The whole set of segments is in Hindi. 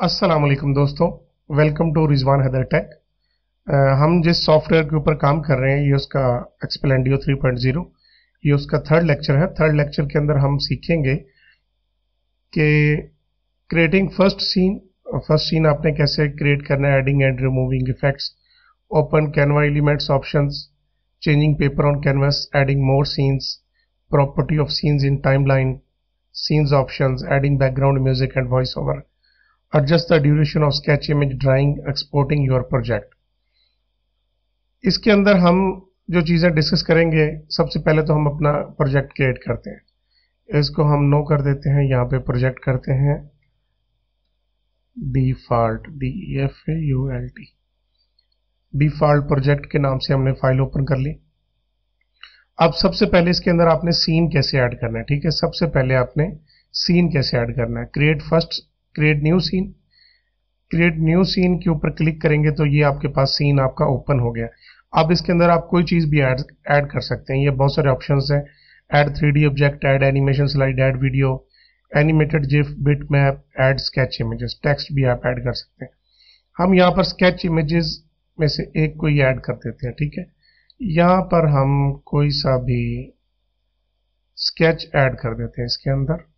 अस्सलाम वालेकुम दोस्तों, welcome to Rizwan Haider Tech. हम जिस सॉफ्टवेयर के ऊपर काम कर रहे हैं ये उसका एक्सप्लेंडियो 3.0, ये उसका थर्ड लेक्चर है। थर्ड लेक्चर के अंदर हम सीखेंगे कि क्रिएटिंग फर्स्ट सीन आपने कैसे क्रिएट करना है, adding and removing effects, open Canva elements options, changing paper on canvas, adding more scenes, property of scenes in timeline, scenes options, adding background music and voice over, adjust the duration of sketch image drawing, exporting your project। इसके अंदर हम जो चीज़ें डिस्कस करेंगे, सबसे पहले तो हम अपना प्रोजेक्ट क्रिएट करते हैं। इसको हम नो कर देते हैं, यहाँ पे प्रोजेक्ट करते हैं डिफॉल्ट, DEFAULT, डिफॉल्ट प्रोजेक्ट के नाम से हमने फाइल ओपन कर ली। अब सबसे पहले इसके अंदर आपने सीन कैसे ऐड करना है, ठीक है। सबसे पहले आपने सीन कैसे ऐड करना है, क्रिएट न्यू सीन के ऊपर क्लिक करेंगे तो ये आपके पास सीन आपका ओपन हो गया। अब इसके अंदर आप कोई चीज़ भी ऐड कर सकते हैं। ये बहुत सारे ऑप्शंस हैं, add 3D object, add animation slide, add video, animated GIF, bit map, add sketch images, text भी आप ऐड कर सकते हैं। हम यहाँ पर स्केच इमेजेस में से एक को ही ऐड कर देते हैं, ठीक है। यहाँ पर हम कोई सा भी स्केच ऐड कर देते हैं इसके अंदर।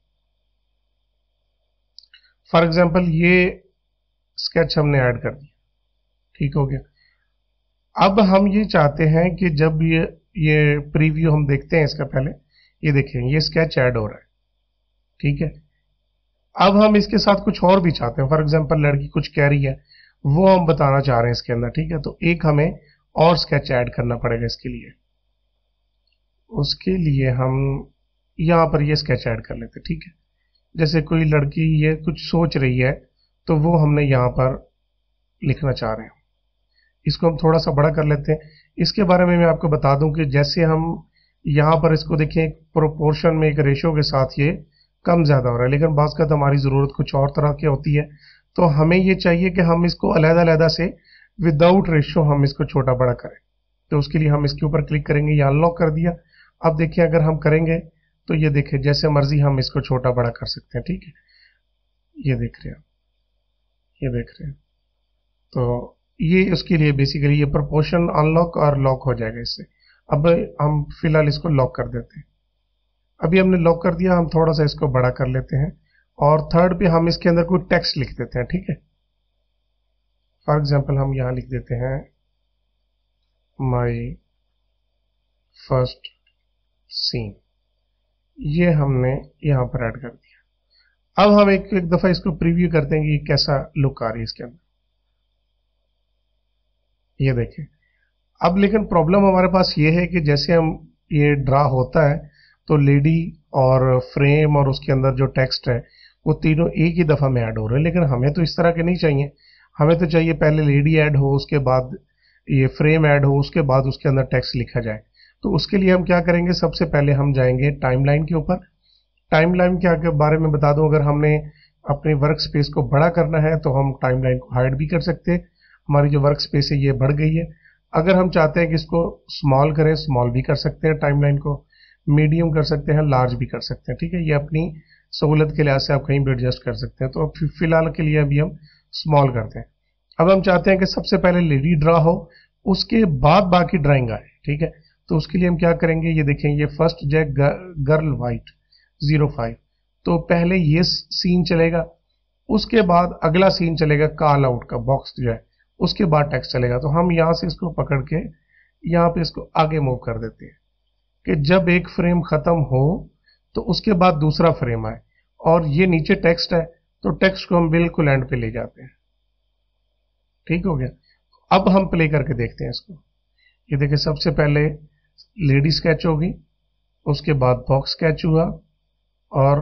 फॉर एग्जाम्पल ये स्केच हमने ऐड कर दिया, ठीक हो गया। अब हम ये चाहते हैं कि जब ये प्रीव्यू हम देखते हैं इसका, पहले ये देखें ये स्केच ऐड हो रहा है, ठीक है। अब हम इसके साथ कुछ और भी चाहते हैं। फॉर एग्जाम्पल लड़की कुछ कह रही है, वो हम बताना चाह रहे हैं इसके अंदर, ठीक है। तो एक हमें और स्केच ऐड करना पड़ेगा इसके लिए। उसके लिए हम यहाँ पर ये स्केच ऐड कर लेते हैं, ठीक है। जैसे कोई लड़की ये कुछ सोच रही है तो वो हमने यहाँ पर लिखना चाह रहे हैं। इसको हम थोड़ा सा बड़ा कर लेते हैं। इसके बारे में मैं आपको बता दूं कि जैसे हम यहाँ पर इसको देखें, एक प्रोपोर्शन में, एक रेशो के साथ ये कम ज़्यादा हो रहा है, लेकिन बाज़ का हमारी ज़रूरत कुछ और तरह की होती है। तो हमें ये चाहिए कि हम इसको अलग-अलग से विदाउट रेशो हम इसको छोटा बड़ा करें। तो उसके लिए हम इसके ऊपर क्लिक करेंगे, ये अनलॉक कर दिया। अब देखिए अगर हम करेंगे तो ये देखें जैसे मर्जी हम इसको छोटा बड़ा कर सकते हैं, ठीक है। ये देख रहे हैं, ये देख रहे हैं। तो ये उसके लिए बेसिकली ये प्रोपोर्शन अनलॉक और लॉक हो जाएगा इससे। अब हम फिलहाल इसको लॉक कर देते हैं। अभी हमने लॉक कर दिया, हम थोड़ा सा इसको बड़ा कर लेते हैं और थर्ड पे हम इसके अंदर कोई टेक्स्ट लिख देते हैं, ठीक है। फॉर एग्जाम्पल हम यहाँ लिख देते हैं माई फर्स्ट सीन, ये हमने यहाँ पर ऐड कर दिया। अब हम एक दफा इसको प्रीव्यू करते हैं कि कैसा लुक आ रही है इसके अंदर। ये देखें। अब लेकिन प्रॉब्लम हमारे पास ये है कि जैसे हम ये ड्रा होता है तो लेडी और फ्रेम और उसके अंदर जो टेक्स्ट है वो तीनों एक ही दफा में ऐड हो रहे हैं, लेकिन हमें तो इस तरह के नहीं चाहिए। हमें तो चाहिए पहले लेडी ऐड हो, उसके बाद ये फ्रेम ऐड हो, उसके बाद उसके अंदर टेक्स्ट लिखा जाए। तो उसके लिए हम क्या करेंगे, सबसे पहले हम जाएंगे टाइमलाइन के ऊपर। टाइमलाइन के बारे में बता दूं, अगर हमने अपने वर्क स्पेस को बड़ा करना है तो हम टाइमलाइन को हाइड भी कर सकते हैं। हमारी जो वर्क स्पेस है ये बढ़ गई है। अगर हम चाहते हैं कि इसको स्मॉल करें, स्मॉल भी कर सकते हैं, टाइमलाइन को मीडियम कर सकते हैं, लार्ज भी कर सकते हैं, ठीक है। ये अपनी सहूलत के लिहाज से आप कहीं भी एडजस्ट कर सकते हैं। तो अब फिलहाल के लिए अभी हम स्मॉल करते हैं। अब हम चाहते हैं कि सबसे पहले लेडी ड्रा हो, उसके बाद बाकी ड्राइंग आए, ठीक है। तो उसके लिए हम क्या करेंगे, ये देखें ये फर्स्ट जो गर्ल वाइट 05, तो पहले ये सीन चलेगा, उसके बाद अगला सीन चलेगा कॉल आउट का बॉक्स जो है, उसके बाद टेक्स्ट चलेगा। तो हम यहाँ से इसको पकड़ के यहाँ पे इसको आगे मूव कर देते हैं कि जब एक फ्रेम खत्म हो तो उसके बाद दूसरा फ्रेम आए और ये नीचे टेक्स्ट है तो टेक्स्ट को हम बिल्कुल एंड पे ले जाते हैं, ठीक हो गया। अब हम प्ले करके देखते हैं इसको। ये देखिए सबसे पहले लेडी स्केच होगी, उसके बाद बॉक्स स्केच हुआ और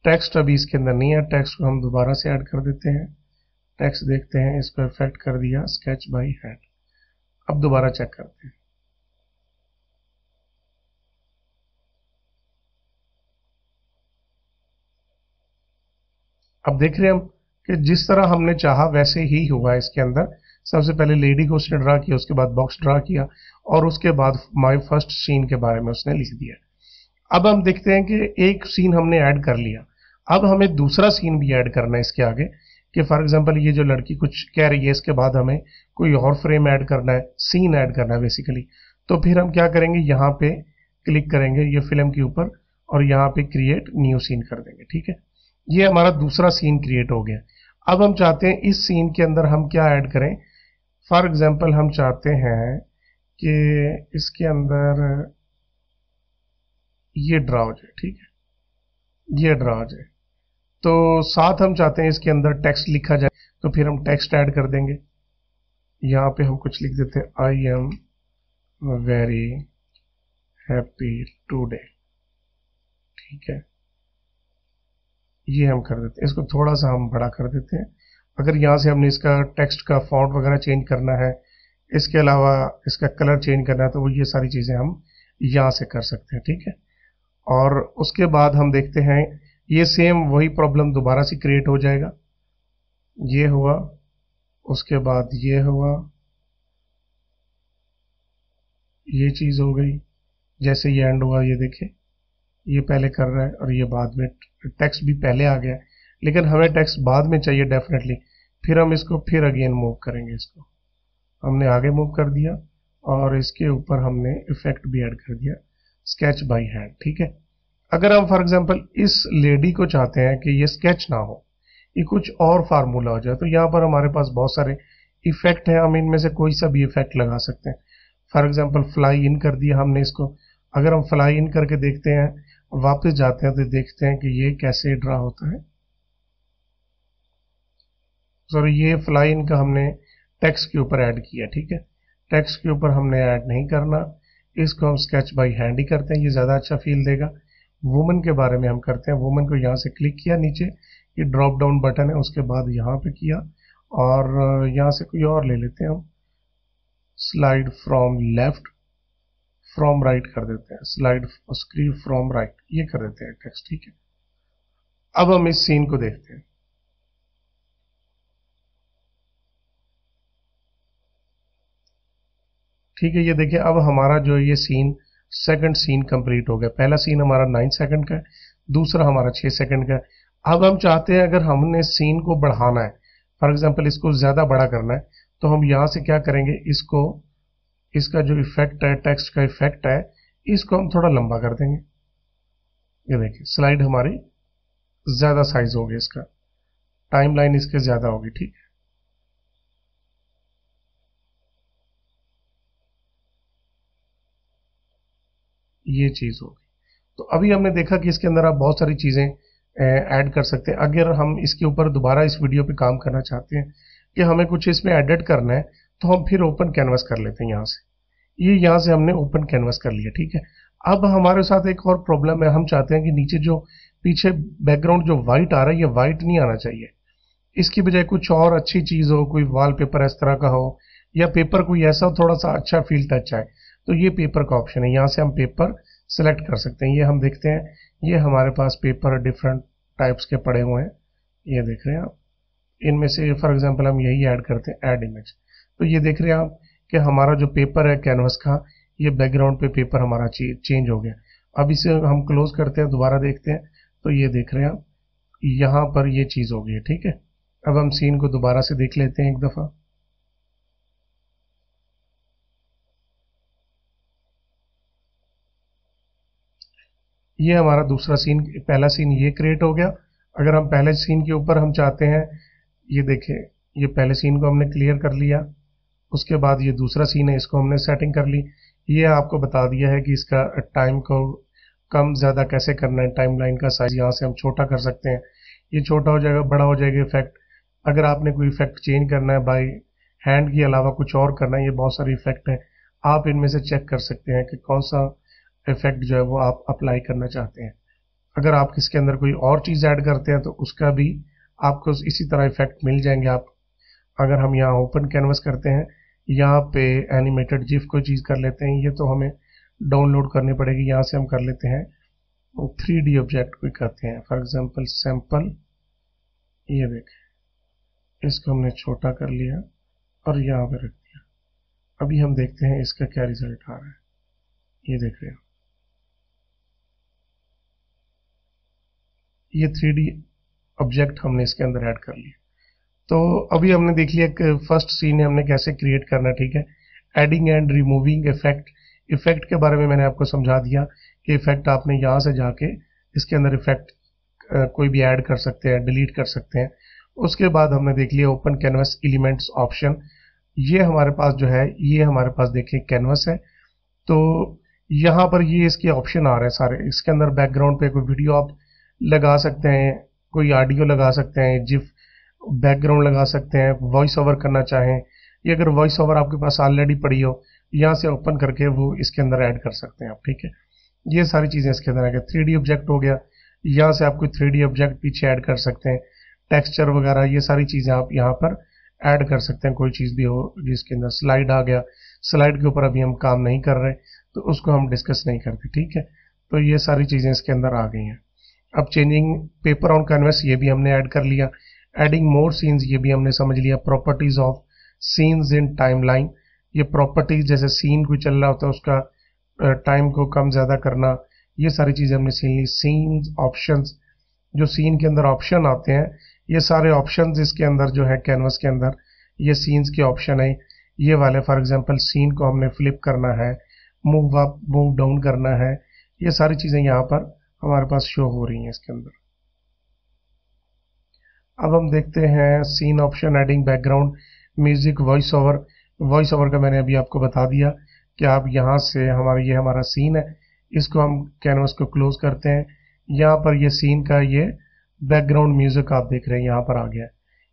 टेक्स्ट अभी इसके अंदर नहीं है। टेक्स्ट को हम दोबारा से ऐड कर देते हैं। टेक्स्ट देखते हैं, इसको इफेक्ट कर दिया स्केच बाय हैंड। अब दोबारा चेक करते हैं। अब देख रहे हैं हम कि जिस तरह हमने चाहा वैसे ही हुआ इसके अंदर। सबसे पहले लेडी को उसने ड्रा किया, उसके बाद बॉक्स ड्रा किया और उसके बाद माय फर्स्ट सीन के बारे में उसने लिख दिया। अब हम देखते हैं कि एक सीन हमने ऐड कर लिया, अब हमें दूसरा सीन भी ऐड करना है इसके आगे। कि फॉर एग्जांपल ये जो लड़की कुछ कह रही है, इसके बाद हमें कोई और फ्रेम ऐड करना है, सीन ऐड करना है बेसिकली, तो फिर हम क्या करेंगे, यहाँ पे क्लिक करेंगे ये फिल्म के ऊपर और यहाँ पे क्रिएट न्यू सीन कर देंगे। ठीक है, ये हमारा दूसरा सीन क्रिएट हो गया। अब हम चाहते हैं इस सीन के अंदर हम क्या ऐड करें। फॉर एग्जाम्पल हम चाहते हैं कि इसके अंदर ये ड्रा हो जाए। ठीक है, ये ड्रा हो जाए, तो साथ हम चाहते हैं इसके अंदर टेक्स्ट लिखा जाए, तो फिर हम टेक्स्ट ऐड कर देंगे। यहाँ पे हम कुछ लिख देते हैं, I am very happy today. ठीक है, ये हम कर देते हैं, इसको थोड़ा सा हम बड़ा कर देते हैं। अगर यहाँ से हमने इसका टेक्स्ट का फॉन्ट वगैरह चेंज करना है, इसके अलावा इसका कलर चेंज करना है, तो वो ये सारी चीज़ें हम यहाँ से कर सकते हैं। ठीक है, और उसके बाद हम देखते हैं ये सेम वही प्रॉब्लम दोबारा से क्रिएट हो जाएगा। ये हुआ, उसके बाद ये हुआ, ये चीज़ हो गई, जैसे ये एंड हुआ, ये देखिए ये पहले कर रहा है और ये बाद में, टेक्स्ट भी पहले आ गया, लेकिन हमें टेक्स्ट बाद में चाहिए डेफिनेटली। फिर हम इसको फिर अगेन मूव करेंगे, इसको हमने आगे मूव कर दिया और इसके ऊपर हमने इफेक्ट भी ऐड कर दिया, स्केच बाय हैंड। ठीक है, अगर हम फॉर एग्जांपल इस लेडी को चाहते हैं कि ये स्केच ना हो, ये कुछ और फार्मूला हो जाए, तो यहाँ पर हमारे पास बहुत सारे इफेक्ट हैं, हम इनमें से कोई सा भी इफेक्ट लगा सकते हैं। फॉर एग्जांपल फ्लाई इन कर दिया हमने इसको, अगर हम फ्लाई इन करके देखते हैं, वापस जाते हैं तो देखते हैं कि ये कैसे ड्रा होता है। सॉरी, ये फ्लाई इन का हमने टेक्स्ट के ऊपर ऐड किया। ठीक है, टेक्स्ट के ऊपर हमने ऐड नहीं करना, इसको हम स्केच बाय हैंड ही करते हैं, ये ज़्यादा अच्छा फील देगा। वुमन के बारे में हम करते हैं, वुमन को यहाँ से क्लिक किया, नीचे ये ड्रॉप डाउन बटन है, उसके बाद यहाँ पे किया और यहाँ से कोई और ले लेते हैं हम, slide from left from right कर देते हैं, स्लाइड स्क्रीन फ्रॉम राइट, ये कर देते हैं टेक्स्ट। ठीक है, अब हम इस सीन को देखते हैं। ठीक है, ये देखिए अब हमारा जो ये सीन, सेकंड सीन कंप्लीट हो गया। पहला सीन हमारा 9 सेकंड का है, दूसरा हमारा 6 सेकंड का है। अब हम चाहते हैं अगर हमने सीन को बढ़ाना है, फॉर एग्जांपल इसको ज़्यादा बड़ा करना है, तो हम यहाँ से क्या करेंगे, इसको, इसका जो इफेक्ट है, टेक्स्ट का इफेक्ट है, इसको हम थोड़ा लंबा कर देंगे। ये देखिए स्लाइड हमारी ज़्यादा साइज होगी, इसका टाइमलाइन इसके ज़्यादा होगी। ठीक है, ये चीज़ होगी। तो अभी हमने देखा कि इसके अंदर आप बहुत सारी चीज़ें ऐड कर सकते हैं। अगर हम इसके ऊपर दोबारा इस वीडियो पे काम करना चाहते हैं कि हमें कुछ इसमें एडिट करना है, तो हम फिर ओपन कैनवस कर लेते हैं यहाँ से। ये यहाँ से हमने ओपन कैनवस कर लिया। ठीक है, अब हमारे साथ एक और प्रॉब्लम है, हम चाहते हैं कि नीचे जो पीछे बैकग्राउंड जो वाइट आ रहा है, ये वाइट नहीं आना चाहिए, इसकी बजाय कुछ और अच्छी चीज़ हो, कोई वॉलपेपर इस तरह का हो, या पेपर कोई ऐसा थोड़ा सा अच्छा फील टच आए, तो ये पेपर का ऑप्शन है, यहाँ से हम पेपर सेलेक्ट कर सकते हैं। ये हम देखते हैं, ये हमारे पास पेपर डिफरेंट टाइप्स के पड़े हुए हैं, ये देख रहे हैं आप। इनमें से फॉर एग्जांपल हम यही ऐड करते हैं, ऐड इमेज, तो ये देख रहे हैं आप कि हमारा जो पेपर है कैनवस का, ये बैकग्राउंड पे पेपर हमारा चेंज हो गया। अब इसे हम क्लोज करते हैं, दोबारा देखते हैं, तो ये देख रहे हैं आप, यहाँ पर ये चीज़ हो गई है। ठीक है, अब हम सीन को दोबारा से देख लेते हैं एक दफ़ा। ये हमारा दूसरा सीन, पहला सीन ये क्रिएट हो गया। अगर हम पहले सीन के ऊपर हम चाहते हैं, ये देखें, ये पहले सीन को हमने क्लियर कर लिया, उसके बाद ये दूसरा सीन है, इसको हमने सेटिंग कर ली। ये आपको बता दिया है कि इसका टाइम को कम ज़्यादा कैसे करना है, टाइमलाइन का साइज यहाँ से हम छोटा कर सकते हैं, ये छोटा हो जाएगा, बड़ा हो जाएगा इफेक्ट। अगर आपने कोई इफेक्ट चेंज करना है बाय हैंड के अलावा कुछ और करना है, ये बहुत सारे इफेक्ट हैं, आप इनमें से चेक कर सकते हैं कि कौन सा इफेक्ट जो है वो आप अप्लाई करना चाहते हैं। अगर आप इसके अंदर कोई और चीज़ ऐड करते हैं तो उसका भी आपको इसी तरह इफेक्ट मिल जाएंगे। आप अगर हम यहाँ ओपन कैनवस करते हैं, यहाँ पे एनिमेटेड जिफ कोई चीज़ कर लेते हैं, ये तो हमें डाउनलोड करनी पड़ेगी, यहाँ से हम कर लेते हैं 3D ऑब्जेक्ट कोई करते हैं, फॉर एग्जांपल सैंपल, ये देखें, इसको हमने छोटा कर लिया और यहाँ पे रख दिया। अभी हम देखते हैं इसका क्या रिजल्ट आ रहा है, ये देख रहे हैं, ये 3D ऑब्जेक्ट हमने इसके अंदर ऐड कर लिया। तो अभी हमने देख लिया कि फर्स्ट सीन है हमने कैसे क्रिएट करना है, ठीक है। Adding and removing effect, effect के बारे में मैंने आपको समझा दिया कि इफेक्ट आपने यहाँ से जाके इसके अंदर इफेक्ट कोई भी ऐड कर सकते हैं, डिलीट कर सकते हैं। उसके बाद हमने देख लिया ओपन कैनवस एलिमेंट्स ऑप्शन, ये हमारे पास जो है, ये हमारे पास देखिए कैनवस है। तो यहाँ पर ये इसके ऑप्शन आ रहे हैं सारे। इसके अंदर बैकग्राउंड पे कोई वीडियो आप लगा सकते हैं, कोई ऑडियो लगा सकते हैं, जिफ बैकग्राउंड लगा सकते हैं, वॉइस ओवर करना चाहें, ये अगर वॉइस ओवर आपके पास ऑलरेडी पड़ी हो, यहाँ से ओपन करके वो इसके अंदर ऐड कर सकते हैं आप, ठीक है। ये सारी चीज़ें इसके अंदर आ गया। 3D ऑब्जेक्ट हो गया, यहाँ से आप कोई 3D ऑब्जेक्ट पीछे ऐड कर सकते हैं, टेक्सचर वगैरह ये सारी चीज़ें आप यहाँ पर ऐड कर सकते हैं। कोई चीज़ भी हो जिसके अंदर स्लाइड आ गया, स्लाइड के ऊपर अभी हम काम नहीं कर रहे तो उसको हम डिस्कस नहीं करते, ठीक है। तो ये सारी चीज़ें इसके अंदर आ गई हैं। अब चेंजिंग पेपर ऑन कैनवस ये भी हमने ऐड कर लिया। एडिंग मोर सीन्स ये भी हमने समझ लिया। Properties of scenes in timeline, ये प्रॉपर्टीज जैसे सीन कोई चल रहा होता है उसका टाइम को कम ज़्यादा करना, ये सारी चीज़ें हमने सीन ली। सीन्स ऑप्शंस, जो सीन के अंदर ऑप्शन आते हैं, ये सारे ऑप्शंस इसके अंदर जो है कैनवस के अंदर ये सीन्स के ऑप्शन है ये वाले। फॉर एग्जांपल सीन को हमने फ्लिप करना है, मूव अप मूव डाउन करना है, ये सारी चीज़ें यहाँ पर हमारे पास शो हो रही हैं इसके अंदर। अब हम देखते हैं scene option, adding background music, voice over. Voice over का मैंने अभी आपको बता दिया कि आप यहाँ से ये हमारा सीन है, इसको हम कैनवस को क्लोज करते हैं। यहाँ पर ये सीन का ये बैकग्राउंड म्यूजिक आप देख रहे हैं यहाँ पर आ गया,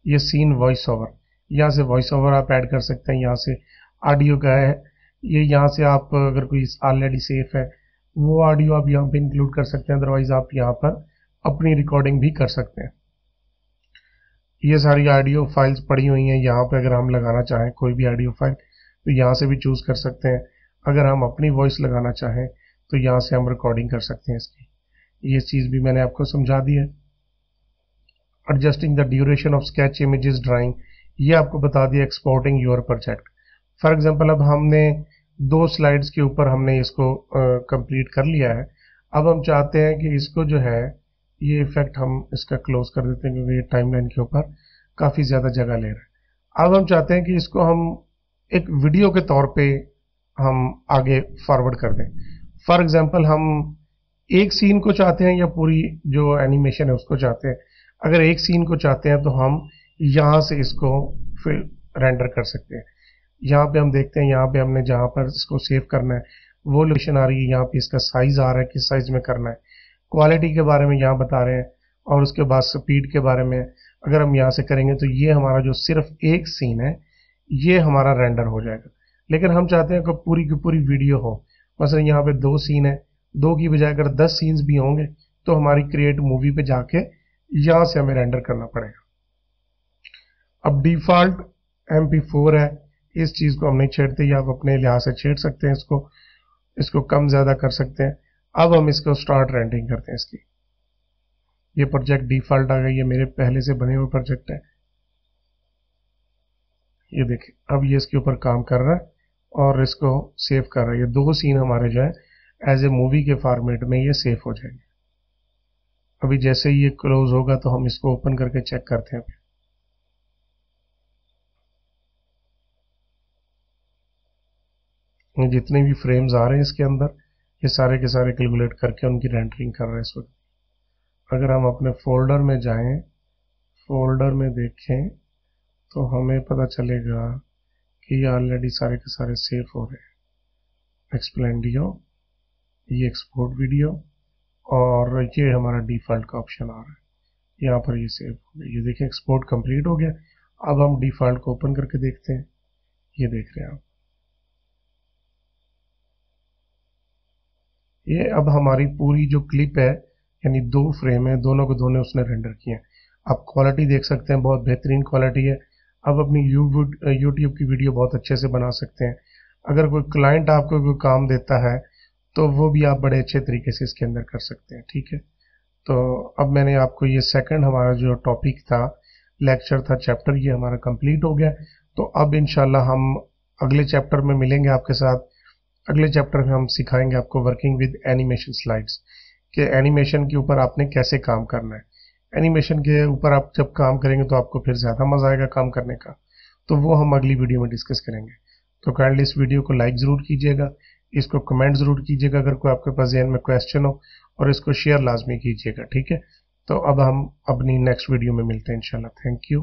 ये सीन वॉइस ओवर। यहाँ से वॉइस ओवर आप ऐड कर सकते हैं, यहाँ से ऑडियो का है, ये यहाँ से आप अगर कोई ऑलरेडी सेफ है वो ऑडियो आप यहाँ पे इंक्लूड कर सकते हैं, अदरवाइज आप यहाँ पर अपनी रिकॉर्डिंग भी कर सकते हैं। ये सारी ऑडियो फाइल्स पड़ी हुई हैं यहाँ पे, अगर हम लगाना चाहें कोई भी ऑडियो फाइल तो यहाँ से भी चूज कर सकते हैं। अगर हम अपनी वॉइस लगाना चाहें तो यहाँ से हम रिकॉर्डिंग कर सकते हैं इसकी, ये चीज़ भी मैंने आपको समझा दी है। Adjusting the duration of sketch images drawing, ये आपको बता दिया। Exporting your project, for example अब हमने 2 स्लाइड्स के ऊपर हमने इसको कंप्लीट कर लिया है। अब हम चाहते हैं कि इसको जो है ये इफेक्ट हम इसका क्लोज कर देते हैं क्योंकि ये टाइमलाइन के ऊपर काफ़ी ज़्यादा जगह ले रहा है। अब हम चाहते हैं कि इसको हम एक वीडियो के तौर पे हम आगे फॉरवर्ड कर दें। फॉर एग्जांपल हम एक सीन को चाहते हैं या पूरी जो एनिमेशन है उसको चाहते हैं। अगर एक सीन को चाहते हैं तो हम यहाँ से इसको फिर रेंडर कर सकते हैं। यहाँ पे हम देखते हैं, यहाँ पे हमने जहाँ पर इसको सेव करना है वो लोकेशन आ रही है, यहाँ पे इसका साइज आ रहा है, किस साइज में करना है, क्वालिटी के बारे में यहाँ बता रहे हैं, और उसके बाद स्पीड के बारे में अगर हम यहाँ से करेंगे तो ये हमारा जो सिर्फ एक सीन है ये हमारा रेंडर हो जाएगा। लेकिन हम चाहते हैं कि पूरी की पूरी वीडियो हो, मसलन यहाँ पे 2 सीन है, 2 की बजाय अगर 10 सीन्स भी होंगे तो हमारी क्रिएट मूवी पे जाके यहाँ से हमें रेंडर करना पड़ेगा। अब डिफॉल्ट MP4 है, इस चीज़ को हम नहीं छेड़ते, या आप अपने लिहाज से छेड़ सकते हैं, इसको कम ज़्यादा कर सकते हैं। अब हम इसको स्टार्ट रेंडरिंग करते हैं इसकी। ये प्रोजेक्ट डिफॉल्ट आ गया, ये मेरे पहले से बने हुए प्रोजेक्ट है। ये देखिए अब ये इसके ऊपर काम कर रहा है और इसको सेव कर रहा है। ये 2 सीन हमारे जो है एज ए मूवी के फॉर्मेट में ये सेव हो जाएंगे। अभी जैसे ही ये क्लोज होगा तो हम इसको ओपन करके चेक करते हैं। जितने भी फ्रेम्स आ रहे हैं इसके अंदर ये सारे के सारे कैलकुलेट करके उनकी रेंडरिंग कर रहे हैं इस वक्त। अगर हम अपने फोल्डर में जाएं, फोल्डर में देखें तो हमें पता चलेगा कि ये ऑलरेडी सारे के सारे सेव हो रहे हैं। एक्सप्लेन वीडियो, ये एक्सपोर्ट वीडियो, और ये हमारा डिफॉल्ट का ऑप्शन आ रहा है, यहाँ पर ये सेव हो गया। ये देखें एक्सपोर्ट कंप्लीट हो गया। अब हम डिफॉल्ट को ओपन करके देखते हैं, ये देख रहे हैं आप, ये अब हमारी पूरी जो क्लिप है यानी 2 फ्रेम है, दोनों को दोनों उसने रेंडर किए हैं। आप क्वालिटी देख सकते हैं, बहुत बेहतरीन क्वालिटी है। अब अपनी यूट्यूब की वीडियो बहुत अच्छे से बना सकते हैं। अगर कोई क्लाइंट आपको कोई काम देता है तो वो भी आप बड़े अच्छे तरीके से इसके अंदर कर सकते हैं, ठीक है। तो अब मैंने आपको ये सेकंड हमारा जो टॉपिक था, लेक्चर था, चैप्टर, ये हमारा कंप्लीट हो गया। तो अब इंशाल्लाह हम अगले चैप्टर में मिलेंगे आपके साथ। अगले चैप्टर में हम सिखाएंगे आपको वर्किंग विद एनिमेशन स्लाइड्स, कि एनिमेशन के ऊपर आपने कैसे काम करना है। एनिमेशन के ऊपर आप जब काम करेंगे तो आपको फिर ज़्यादा मज़ा आएगा काम करने का, तो वो हम अगली वीडियो में डिस्कस करेंगे। तो काइंडली इस वीडियो को लाइक ज़रूर कीजिएगा, इसको कमेंट ज़रूर कीजिएगा अगर कोई आपके पास जहन में क्वेश्चन हो, और इसको शेयर लाजमी कीजिएगा, ठीक है। तो अब हम अपनी नेक्स्ट वीडियो में मिलते हैं इंशाल्लाह। Thank you.